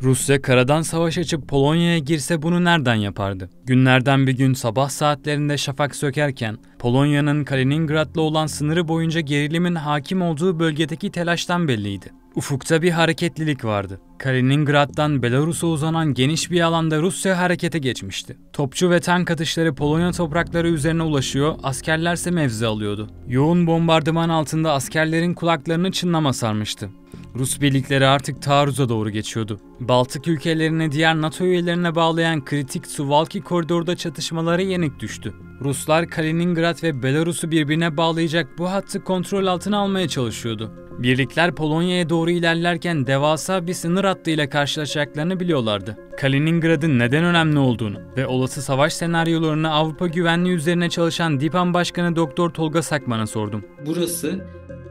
Rusya karadan savaş açıp Polonya'ya girse bunu nereden yapardı? Günlerden bir gün sabah saatlerinde şafak sökerken Polonya'nın Kaliningrad'la olan sınırı boyunca gerilimin hakim olduğu bölgedeki telaştan belliydi. Ufukta bir hareketlilik vardı. Kaliningrad'dan Belarus'a uzanan geniş bir alanda Rusya harekete geçmişti. Topçu ve tank atışları Polonya toprakları üzerine ulaşıyor, askerlerse mevzi alıyordu. Yoğun bombardıman altında askerlerin kulaklarını çınlama sarmıştı. Rus birlikleri artık taarruza doğru geçiyordu. Baltık ülkelerini diğer NATO üyelerine bağlayan kritik Suwalki koridorda çatışmalara yenik düştü. Ruslar Kaliningrad ve Belarus'u birbirine bağlayacak bu hattı kontrol altına almaya çalışıyordu. Birlikler Polonya'ya doğru ilerlerken devasa bir sınır hattıyla karşılaşacaklarını biliyorlardı. Kaliningrad'ın neden önemli olduğunu ve olası savaş senaryolarını Avrupa güvenliği üzerine çalışan DİPAM Başkanı Doktor Tolga Sakman'a sordum. Burası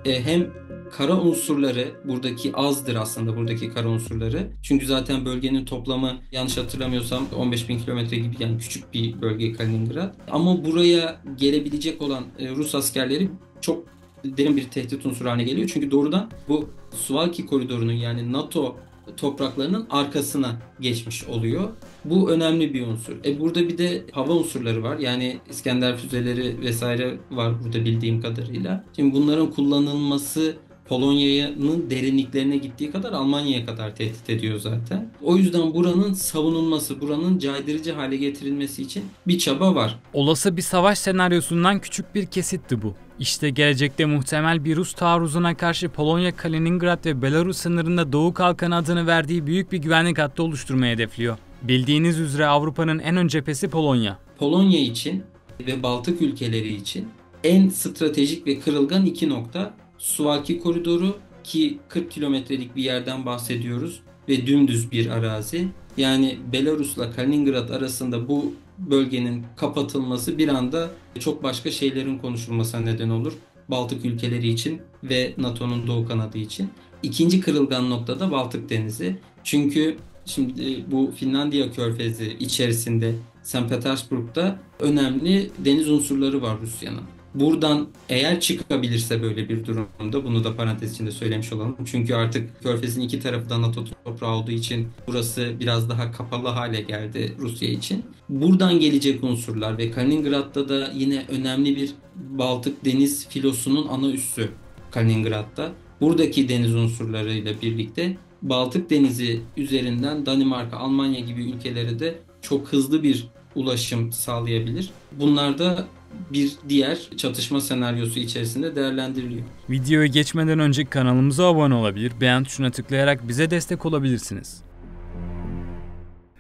hem kara unsurları buradaki azdır aslında buradaki kara unsurları. Çünkü zaten bölgenin toplamı yanlış hatırlamıyorsam 15.000 kilometre gibi, yani küçük bir bölge Kaliningrad. Ama buraya gelebilecek olan Rus askerleri çok derin bir tehdit unsuru haline geliyor. Çünkü doğrudan bu Suwalki koridorunun, yani NATO topraklarının arkasına geçmiş oluyor. Bu önemli bir unsur. Burada bir de hava unsurları var. Yani İskender füzeleri vesaire var burada bildiğim kadarıyla. Şimdi bunların kullanılması Polonya'nın derinliklerine gittiği kadar Almanya'ya kadar tehdit ediyor zaten. O yüzden buranın savunulması, buranın caydırıcı hale getirilmesi için bir çaba var. Olası bir savaş senaryosundan küçük bir kesitti bu. İşte gelecekte muhtemel bir Rus taarruzuna karşı Polonya, Kaliningrad ve Belarus sınırında Doğu Kalkanı adını verdiği büyük bir güvenlik hattı oluşturmayı hedefliyor. Bildiğiniz üzere Avrupa'nın en ön cephesi Polonya. Polonya için ve Baltık ülkeleri için en stratejik ve kırılgan iki nokta Suwalki koridoru, ki 40 kilometrelik bir yerden bahsediyoruz ve dümdüz bir arazi. Yani Belarus'la Kaliningrad arasında bu bölgenin kapatılması bir anda çok başka şeylerin konuşulmasına neden olur. Baltık ülkeleri için ve NATO'nun doğu kanadı için. İkinci kırılgan nokta da Baltık Denizi. Çünkü şimdi bu Finlandiya Körfezi içerisinde St. Petersburg'da önemli deniz unsurları var Rusya'nın. Buradan eğer çıkabilirse böyle bir durumda, bunu da parantez içinde söylemiş olalım. Çünkü artık Körfez'in iki tarafı da NATO toprağı olduğu için burası biraz daha kapalı hale geldi Rusya için. Buradan gelecek unsurlar ve Kaliningrad'da da yine önemli bir Baltık deniz filosunun ana üssü Kaliningrad'da. Buradaki deniz unsurlarıyla birlikte Baltık Denizi üzerinden Danimarka, Almanya gibi ülkelere de çok hızlı bir ulaşım sağlayabilir. Bunlar da bir diğer çatışma senaryosu içerisinde değerlendiriliyor. Videoya geçmeden önce kanalımıza abone olabilir, beğen tuşuna tıklayarak bize destek olabilirsiniz.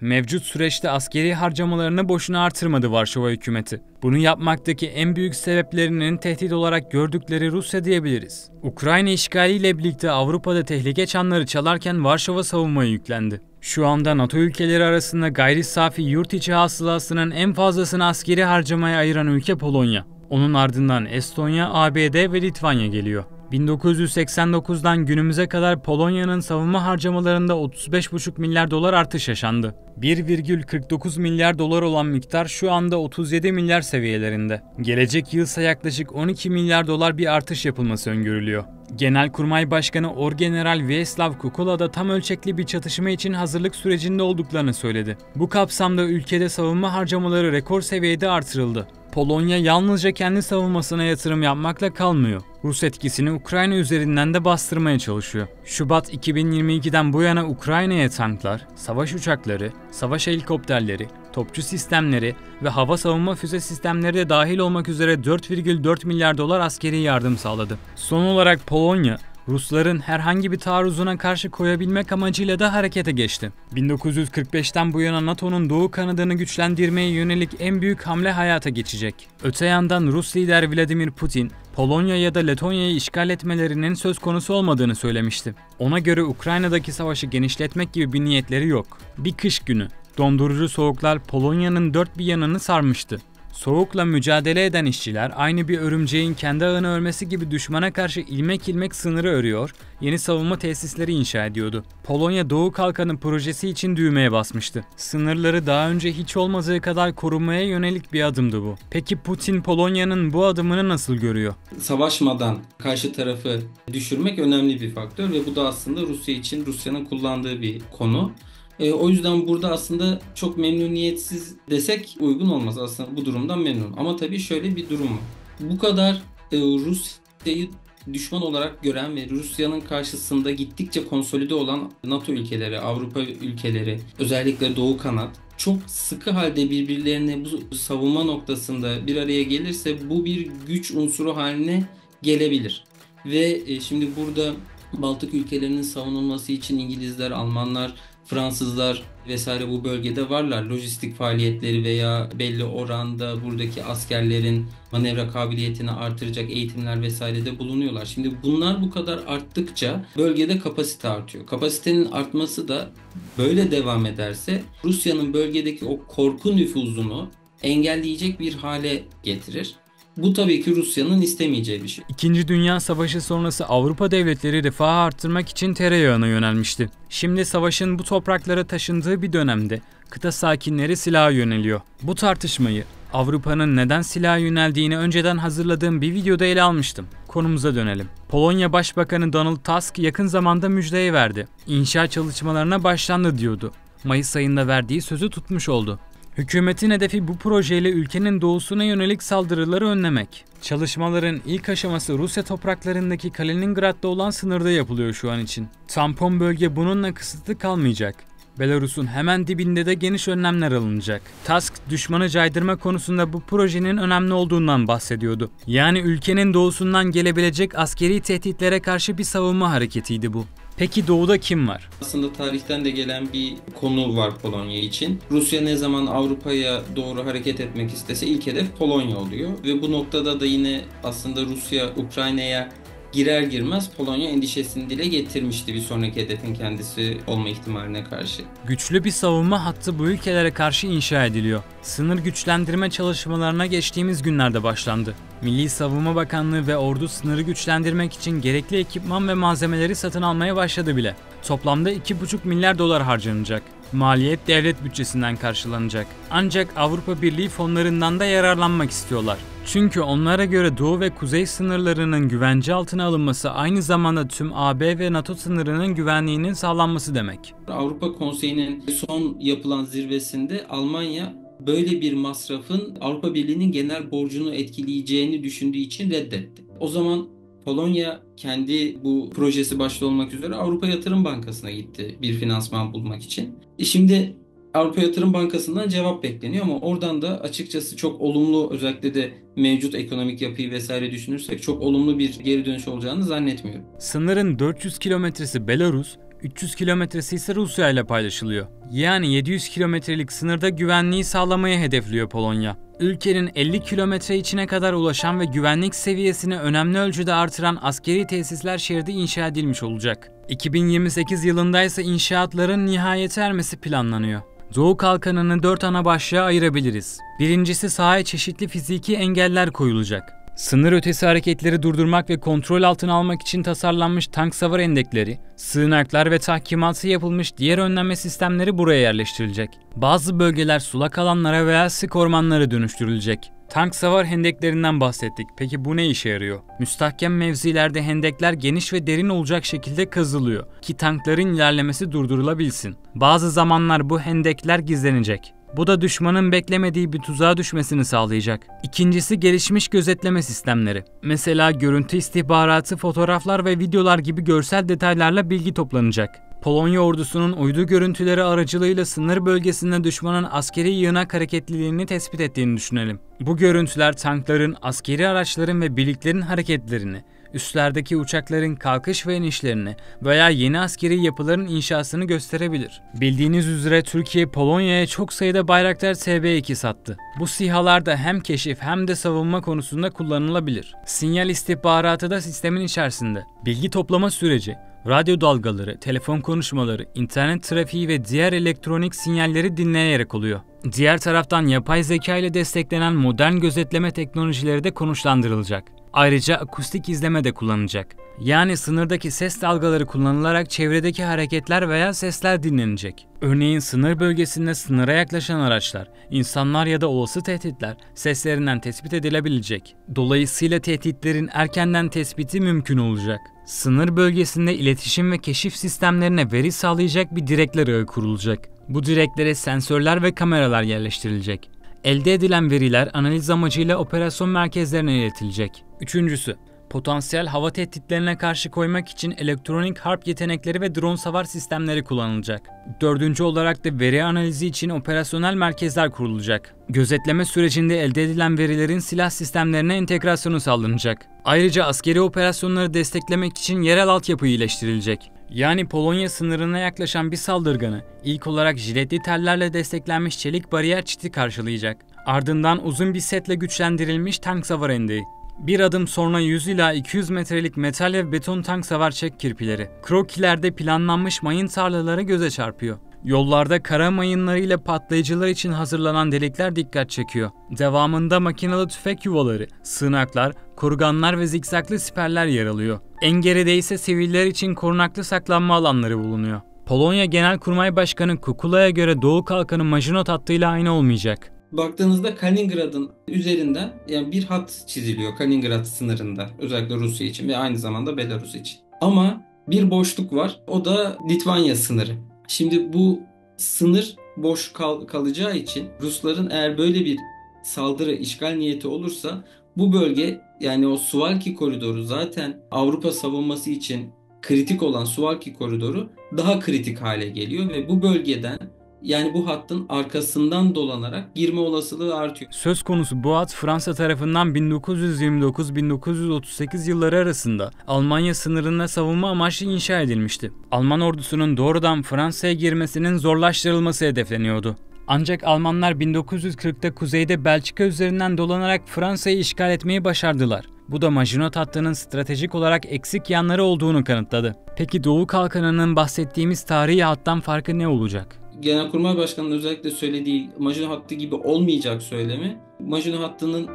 Mevcut süreçte askeri harcamalarını boşuna artırmadı Varşova hükümeti. Bunu yapmaktaki en büyük sebeplerinin tehdit olarak gördükleri Rusya diyebiliriz. Ukrayna işgaliyle birlikte Avrupa'da tehlike çanları çalarken Varşova savunmaya yüklendi. Şu anda NATO ülkeleri arasında gayri safi yurt içi hasılasının en fazlasını askeri harcamaya ayıran ülke Polonya. Onun ardından Estonya, ABD ve Litvanya geliyor. 1989'dan günümüze kadar Polonya'nın savunma harcamalarında 35,5 milyar dolar artış yaşandı. 1,49 milyar dolar olan miktar şu anda 37 milyar seviyelerinde. Gelecek yılsa yaklaşık 12 milyar dolar bir artış yapılması öngörülüyor. Genelkurmay Başkanı Orgeneral Vyacheslav Kukula da tam ölçekli bir çatışma için hazırlık sürecinde olduklarını söyledi. Bu kapsamda ülkede savunma harcamaları rekor seviyede artırıldı. Polonya yalnızca kendi savunmasına yatırım yapmakla kalmıyor. Rus etkisini Ukrayna üzerinden de bastırmaya çalışıyor. Şubat 2022'den bu yana Ukrayna'ya tanklar, savaş uçakları, savaş helikopterleri, topçu sistemleri ve hava savunma füze sistemleri de dahil olmak üzere 4,4 milyar dolar askeri yardım sağladı. Son olarak Polonya, Rusların herhangi bir taarruzuna karşı koyabilmek amacıyla da harekete geçti. 1945'ten bu yana NATO'nun doğu kanadını güçlendirmeye yönelik en büyük hamle hayata geçecek. Öte yandan Rus lider Vladimir Putin, Polonya ya da Letonya'yı işgal etmelerinin söz konusu olmadığını söylemişti. Ona göre Ukrayna'daki savaşı genişletmek gibi bir niyetleri yok. Bir kış günü, dondurucu soğuklar Polonya'nın dört bir yanını sarmıştı. Soğukla mücadele eden işçiler aynı bir örümceğin kendi ağını örmesi gibi düşmana karşı ilmek ilmek sınırı örüyor, yeni savunma tesisleri inşa ediyordu. Polonya Doğu Kalkanı projesi için düğmeye basmıştı. Sınırları daha önce hiç olmadığı kadar korumaya yönelik bir adımdı bu. Peki Putin Polonya'nın bu adımını nasıl görüyor? Savaşmadan karşı tarafı düşürmek önemli bir faktör ve bu da aslında Rusya için Rusya'nın kullandığı bir konu. O yüzden burada aslında çok memnuniyetsiz desek uygun olmaz. Aslında bu durumdan memnun. Ama tabii şöyle bir durum var. Bu kadar Rusya'yı düşman olarak gören ve Rusya'nın karşısında gittikçe konsolide olan NATO ülkeleri, Avrupa ülkeleri, özellikle Doğu kanat çok sıkı halde birbirlerine bu savunma noktasında bir araya gelirse bu bir güç unsuru haline gelebilir. Ve şimdi burada Baltık ülkelerinin savunulması için İngilizler, Almanlar, Fransızlar vesaire bu bölgede varlar. Lojistik faaliyetleri veya belli oranda buradaki askerlerin manevra kabiliyetini artıracak eğitimler vesaire de bulunuyorlar. Şimdi bunlar bu kadar arttıkça bölgede kapasite artıyor. Kapasitenin artması da böyle devam ederse Rusya'nın bölgedeki o korku nüfuzunu engelleyecek bir hale getirir. Bu tabii ki Rusya'nın istemeyeceği bir şey. İkinci Dünya Savaşı sonrası Avrupa devletleri refahı arttırmak için tereyağına yönelmişti. Şimdi savaşın bu topraklara taşındığı bir dönemde kıta sakinleri silaha yöneliyor. Bu tartışmayı Avrupa'nın neden silaha yöneldiğini önceden hazırladığım bir videoda ele almıştım. Konumuza dönelim. Polonya Başbakanı Donald Tusk yakın zamanda müjdeyi verdi. İnşaat çalışmalarına başlandı diyordu. Mayıs ayında verdiği sözü tutmuş oldu. Hükümetin hedefi bu projeyle ülkenin doğusuna yönelik saldırıları önlemek. Çalışmaların ilk aşaması Rusya topraklarındaki Kaliningrad'da olan sınırda yapılıyor şu an için. Tampon bölge bununla kısıtlı kalmayacak. Belarus'un hemen dibinde de geniş önlemler alınacak. Tusk, düşmanı caydırma konusunda bu projenin önemli olduğundan bahsediyordu. Yani ülkenin doğusundan gelebilecek askeri tehditlere karşı bir savunma hareketiydi bu. Peki doğuda kim var? Aslında tarihten de gelen bir konu var Polonya için. Rusya ne zaman Avrupa'ya doğru hareket etmek istese ilk hedef Polonya oluyor. Ve bu noktada da yine aslında Rusya Ukrayna'ya girer girmez Polonya endişesini dile getirmişti bir sonraki hedefin kendisi olma ihtimaline karşı. Güçlü bir savunma hattı bu ülkelere karşı inşa ediliyor. Sınır güçlendirme çalışmalarına geçtiğimiz günlerde başlandı. Milli Savunma Bakanlığı ve ordu sınırı güçlendirmek için gerekli ekipman ve malzemeleri satın almaya başladı bile. Toplamda 2,5 milyar dolar harcanacak. Maliyet devlet bütçesinden karşılanacak. Ancak Avrupa Birliği fonlarından da yararlanmak istiyorlar. Çünkü onlara göre Doğu ve Kuzey sınırlarının güvence altına alınması aynı zamanda tüm AB ve NATO sınırının güvenliğinin sağlanması demek. Avrupa Konseyi'nin son yapılan zirvesinde Almanya böyle bir masrafın Avrupa Birliği'nin genel borcunu etkileyeceğini düşündüğü için reddetti. O zaman Polonya kendi bu projesi başta olmak üzere Avrupa Yatırım Bankası'na gitti bir finansman bulmak için. Şimdi Avrupa Yatırım Bankası'ndan cevap bekleniyor ama oradan da açıkçası çok olumlu, özellikle de mevcut ekonomik yapıyı vesaire düşünürsek çok olumlu bir geri dönüş olacağını zannetmiyorum. Sınırın 400 kilometresi Belarus, 300 kilometresi ise Rusya ile paylaşılıyor. Yani 700 kilometrelik sınırda güvenliği sağlamayı hedefliyor Polonya. Ülkenin 50 kilometre içine kadar ulaşan ve güvenlik seviyesini önemli ölçüde artıran askeri tesisler şeridi inşa edilmiş olacak. 2028 yılında ise inşaatların nihayete ermesi planlanıyor. Doğu kalkanını 4 ana başlığa ayırabiliriz. Birincisi, sahaya çeşitli fiziki engeller koyulacak. Sınır ötesi hareketleri durdurmak ve kontrol altına almak için tasarlanmış tank savar endekleri, sığınaklar ve tahkimatı yapılmış diğer önleme sistemleri buraya yerleştirilecek. Bazı bölgeler sulak alanlara veya sık ormanlara dönüştürülecek. Tank savar hendeklerinden bahsettik. Peki bu ne işe yarıyor? Müstahkem mevzilerde hendekler geniş ve derin olacak şekilde kazılıyor ki tankların ilerlemesi durdurulabilsin. Bazı zamanlar bu hendekler gizlenecek. Bu da düşmanın beklemediği bir tuzağa düşmesini sağlayacak. İkincisi, gelişmiş gözetleme sistemleri. Mesela görüntü istihbaratı, fotoğraflar ve videolar gibi görsel detaylarla bilgi toplanacak. Polonya ordusunun uydu görüntüleri aracılığıyla sınır bölgesinde düşmanın askeri yığınak hareketliliğini tespit ettiğini düşünelim. Bu görüntüler tankların, askeri araçların ve birliklerin hareketlerini, üstlerdeki uçakların kalkış ve inişlerini veya yeni askeri yapıların inşasını gösterebilir. Bildiğiniz üzere Türkiye Polonya'ya çok sayıda Bayraktar TB2 sattı. Bu SİHA'lar da hem keşif hem de savunma konusunda kullanılabilir. Sinyal istihbaratı da sistemin içerisinde. Bilgi toplama süreci, radyo dalgaları, telefon konuşmaları, internet trafiği ve diğer elektronik sinyalleri dinleyerek oluyor. Diğer taraftan yapay zeka ile desteklenen modern gözetleme teknolojileri de konuşlandırılacak. Ayrıca akustik izleme de kullanılacak. Yani sınırdaki ses dalgaları kullanılarak çevredeki hareketler veya sesler dinlenecek. Örneğin sınır bölgesinde sınıra yaklaşan araçlar, insanlar ya da olası tehditler seslerinden tespit edilebilecek. Dolayısıyla tehditlerin erkenden tespiti mümkün olacak. Sınır bölgesinde iletişim ve keşif sistemlerine veri sağlayacak bir direkler ağı kurulacak. Bu direklere sensörler ve kameralar yerleştirilecek. Elde edilen veriler analiz amacıyla operasyon merkezlerine iletilecek. Üçüncüsü, potansiyel hava tehditlerine karşı koymak için elektronik harp yetenekleri ve drone savar sistemleri kullanılacak. Dördüncü olarak da veri analizi için operasyonel merkezler kurulacak. Gözetleme sürecinde elde edilen verilerin silah sistemlerine entegrasyonu sağlanacak. Ayrıca askeri operasyonları desteklemek için yerel altyapı iyileştirilecek. Yani Polonya sınırına yaklaşan bir saldırganı ilk olarak jiletli tellerle desteklenmiş çelik bariyer çiti karşılayacak. Ardından uzun bir setle güçlendirilmiş tank savar endeği. Bir adım sonra 100 ila 200 metrelik metal ve beton tank savar çek kirpileri. Krokilerde planlanmış mayın tarlaları göze çarpıyor. Yollarda kara mayınlarıyla patlayıcılar için hazırlanan delikler dikkat çekiyor. Devamında makinalı tüfek yuvaları, sığınaklar, koruganlar ve zikzaklı siperler yer alıyor. En geride ise siviller için korunaklı saklanma alanları bulunuyor. Polonya Genelkurmay Başkanı Kukula'ya göre Doğu Kalkanı Maginot hattıyla aynı olmayacak. Baktığınızda Kaliningrad'ın üzerinden yani bir hat çiziliyor Kaliningrad sınırında, özellikle Rusya için ve aynı zamanda Belarus için. Ama bir boşluk var, o da Litvanya sınırı. Şimdi bu sınır boş kalacağı için Rusların eğer böyle bir saldırı, işgal niyeti olursa bu bölge, yani o Suwałki koridoru, zaten Avrupa savunması için kritik olan Suwałki koridoru daha kritik hale geliyor ve bu bölgeden, yani bu hattın arkasından dolanarak girme olasılığı artıyor. Söz konusu bu hat Fransa tarafından 1929-1938 yılları arasında Almanya sınırına savunma amaçlı inşa edilmişti. Alman ordusunun doğrudan Fransa'ya girmesinin zorlaştırılması hedefleniyordu. Ancak Almanlar 1940'ta kuzeyde Belçika üzerinden dolanarak Fransa'yı işgal etmeyi başardılar. Bu da Maginot hattının stratejik olarak eksik yanları olduğunu kanıtladı. Peki Doğu Kalkanı'nın bahsettiğimiz tarihi hattan farkı ne olacak? Genelkurmay Başkanı'nın özellikle söylediği Maginot hattı gibi olmayacak söylemi, Maginot hattının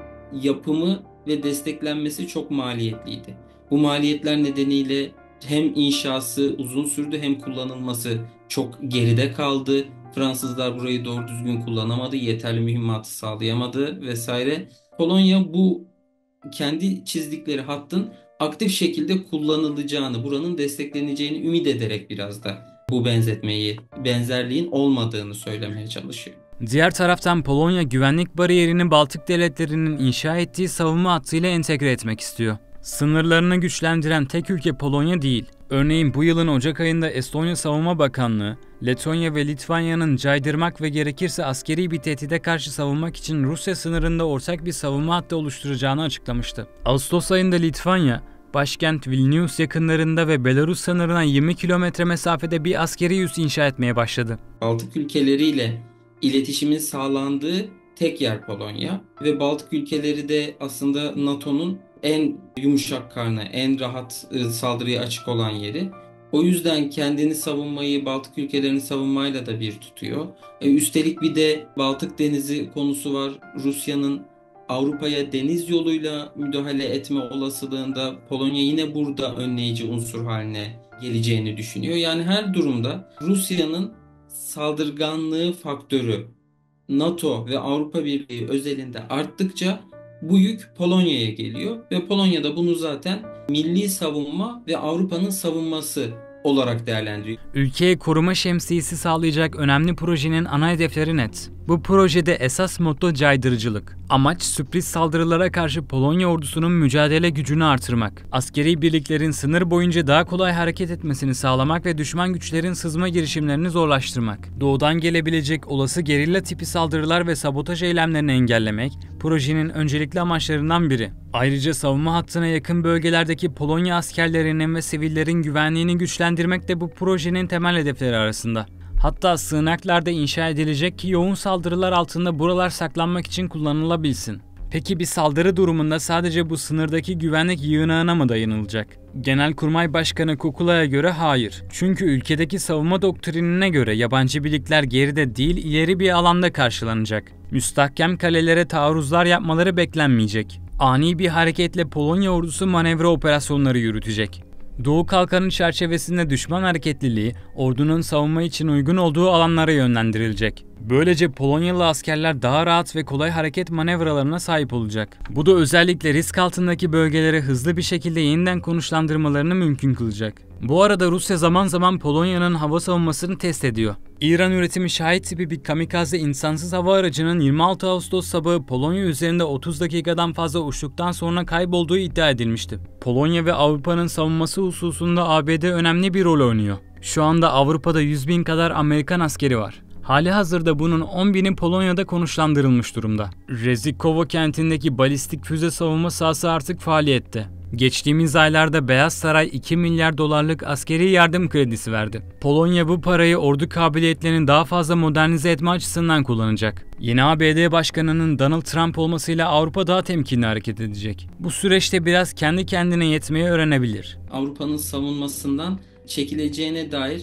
yapımı ve desteklenmesi çok maliyetliydi. Bu maliyetler nedeniyle hem inşası uzun sürdü hem kullanılması çok geride kaldı. Fransızlar burayı doğru düzgün kullanamadı, yeterli mühimmatı sağlayamadı vesaire. Polonya bu kendi çizdikleri hattın aktif şekilde kullanılacağını, buranın destekleneceğini ümit ederek biraz da bu benzerliğin olmadığını söylemeye çalışıyor. Diğer taraftan Polonya güvenlik bariyerini Baltık devletlerinin inşa ettiği savunma hattıyla entegre etmek istiyor. Sınırlarını güçlendiren tek ülke Polonya değil. Örneğin bu yılın Ocak ayında Estonya Savunma Bakanlığı, Letonya ve Litvanya'nın caydırmak ve gerekirse askeri bir tehdide karşı savunmak için Rusya sınırında ortak bir savunma hattı oluşturacağını açıklamıştı. Ağustos ayında Litvanya, başkent Vilnius yakınlarında ve Belarus sınırına 20 kilometre mesafede bir askeri üs inşa etmeye başladı. Baltık ülkeleriyle iletişimin sağlandığı tek yer Polonya ve Baltık ülkeleri de aslında NATO'nun en yumuşak karnı, en rahat saldırıya açık olan yeri. O yüzden kendini savunmayı Baltık ülkelerini savunmayla da bir tutuyor. Üstelik bir de Baltık Denizi konusu var. Rusya'nın Avrupa'ya deniz yoluyla müdahale etme olasılığında Polonya yine burada önleyici unsur haline geleceğini düşünüyor. Yani her durumda Rusya'nın saldırganlığı faktörü NATO ve Avrupa Birliği özelinde arttıkça bu yük Polonya'ya geliyor ve Polonya da bunu zaten milli savunma ve Avrupa'nın savunması olarak değerlendiriyor. Ülkeye koruma şemsiyesi sağlayacak önemli projenin ana hedefleri net. Bu projede esas motto caydırıcılık. Amaç sürpriz saldırılara karşı Polonya ordusunun mücadele gücünü artırmak. Askeri birliklerin sınır boyunca daha kolay hareket etmesini sağlamak ve düşman güçlerin sızma girişimlerini zorlaştırmak. Doğudan gelebilecek olası gerilla tipi saldırılar ve sabotaj eylemlerini engellemek projenin öncelikli amaçlarından biri. Ayrıca savunma hattına yakın bölgelerdeki Polonya askerlerinin ve sivillerin güvenliğini güçlendirmek de bu projenin temel hedefleri arasında. Hatta sığınaklarda inşa edilecek ki yoğun saldırılar altında buralar saklanmak için kullanılabilsin. Peki bir saldırı durumunda sadece bu sınırdaki güvenlik yığınağına mı dayanılacak? Genelkurmay Başkanı Kukula'ya göre hayır. Çünkü ülkedeki savunma doktrinine göre yabancı birlikler geride değil ileri bir alanda karşılanacak. Müstahkem kalelere taarruzlar yapmaları beklenmeyecek. Ani bir hareketle Polonya ordusu manevra operasyonları yürütecek. Doğu Kalkanı çerçevesinde düşman hareketliliği, ordunun savunma için uygun olduğu alanlara yönlendirilecek. Böylece Polonyalı askerler daha rahat ve kolay hareket manevralarına sahip olacak. Bu da özellikle risk altındaki bölgeleri hızlı bir şekilde yeniden konuşlandırmalarını mümkün kılacak. Bu arada Rusya zaman zaman Polonya'nın hava savunmasını test ediyor. İran üretimi Şahit tipi bir kamikaze insansız hava aracının 26 Ağustos sabahı Polonya üzerinde 30 dakikadan fazla uçtuktan sonra kaybolduğu iddia edilmişti. Polonya ve Avrupa'nın savunması hususunda ABD önemli bir rol oynuyor. Şu anda Avrupa'da 100.000 kadar Amerikan askeri var. Halihazırda bunun 10.000'i Polonya'da konuşlandırılmış durumda. Rezikovo kentindeki balistik füze savunma sahası artık faaliyette. Geçtiğimiz aylarda Beyaz Saray 2 milyar dolarlık askeri yardım kredisi verdi. Polonya bu parayı ordu kabiliyetlerini daha fazla modernize etme açısından kullanacak. Yeni ABD Başkanı'nın Donald Trump olmasıyla Avrupa daha temkinli hareket edecek. Bu süreçte biraz kendi kendine yetmeyi öğrenebilir. Avrupa'nın savunmasından çekileceğine dair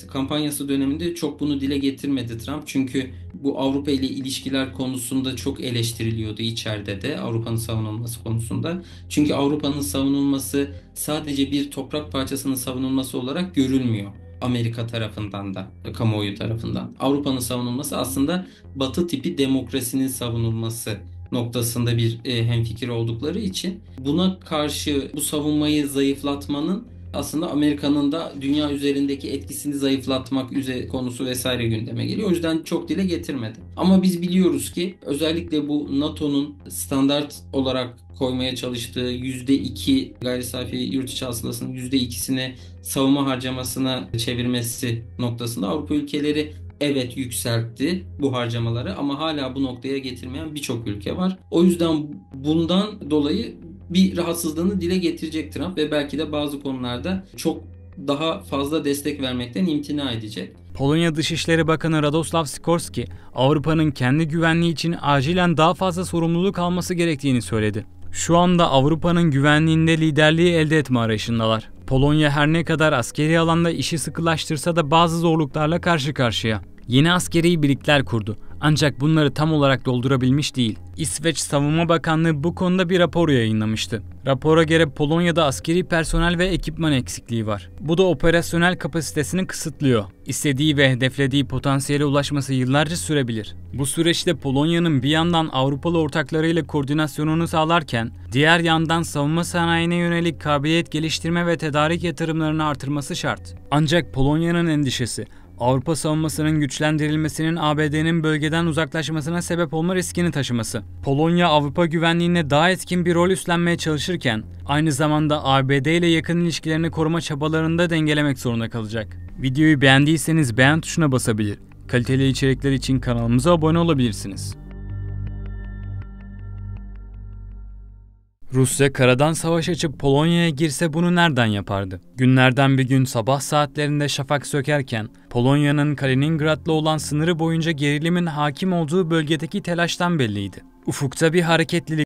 kampanyası döneminde çok bunu dile getirmedi Trump. Çünkü bu Avrupa ile ilişkiler konusunda çok eleştiriliyordu içeride de Avrupa'nın savunulması konusunda. Çünkü Avrupa'nın savunulması sadece bir toprak parçasının savunulması olarak görülmüyor. Amerika tarafından da, kamuoyu tarafından. Avrupa'nın savunulması aslında Batı tipi demokrasinin savunulması noktasında bir hemfikir oldukları için buna karşı bu savunmayı zayıflatmanın aslında Amerika'nın da dünya üzerindeki etkisini zayıflatmak konusu vesaire gündeme geliyor. O yüzden çok dile getirmedi. Ama biz biliyoruz ki özellikle bu NATO'nun standart olarak koymaya çalıştığı %2 gayri safi yurt içi hasılasının %2'sini savunma harcamasına çevirmesi noktasında Avrupa ülkeleri yükseltti bu harcamaları ama hala bu noktaya getirmeyen birçok ülke var. O yüzden bundan dolayı bir rahatsızlığını dile getirecek Trump ve belki de bazı konularda çok daha fazla destek vermekten imtina edecek. Polonya Dışişleri Bakanı Radosław Sikorski, Avrupa'nın kendi güvenliği için acilen daha fazla sorumluluk alması gerektiğini söyledi. Şu anda Avrupa'nın güvenliğinde liderliği elde etme arayışındalar. Polonya her ne kadar askeri alanda işi sıkılaştırsa da bazı zorluklarla karşı karşıya. Yeni askeri birlikler kurdu. Ancak bunları tam olarak doldurabilmiş değil. İsveç Savunma Bakanlığı bu konuda bir rapor yayınlamıştı. Rapora göre Polonya'da askeri personel ve ekipman eksikliği var. Bu da operasyonel kapasitesini kısıtlıyor. İstediği ve hedeflediği potansiyele ulaşması yıllarca sürebilir. Bu süreçte Polonya'nın bir yandan Avrupalı ortaklarıyla koordinasyonunu sağlarken, diğer yandan savunma sanayine yönelik kabiliyet geliştirme ve tedarik yatırımlarını artırması şart. Ancak Polonya'nın endişesi, Avrupa savunmasının güçlendirilmesinin ABD'nin bölgeden uzaklaşmasına sebep olma riskini taşıması. Polonya Avrupa güvenliğine daha etkin bir rol üstlenmeye çalışırken aynı zamanda ABD ile yakın ilişkilerini koruma çabalarında dengelemek zorunda kalacak. Videoyu beğendiyseniz beğen tuşuna basabilir. Kaliteli içerikler için kanalımıza abone olabilirsiniz. Rusya karadan savaş açıp Polonya'ya girse bunu nereden yapardı? Günlerden bir gün sabah saatlerinde şafak sökerken Polonya'nın Kaliningrad'la olan sınırı boyunca gerilimin hakim olduğu bölgedeki telaştan belliydi. Ufukta bir hareketlilik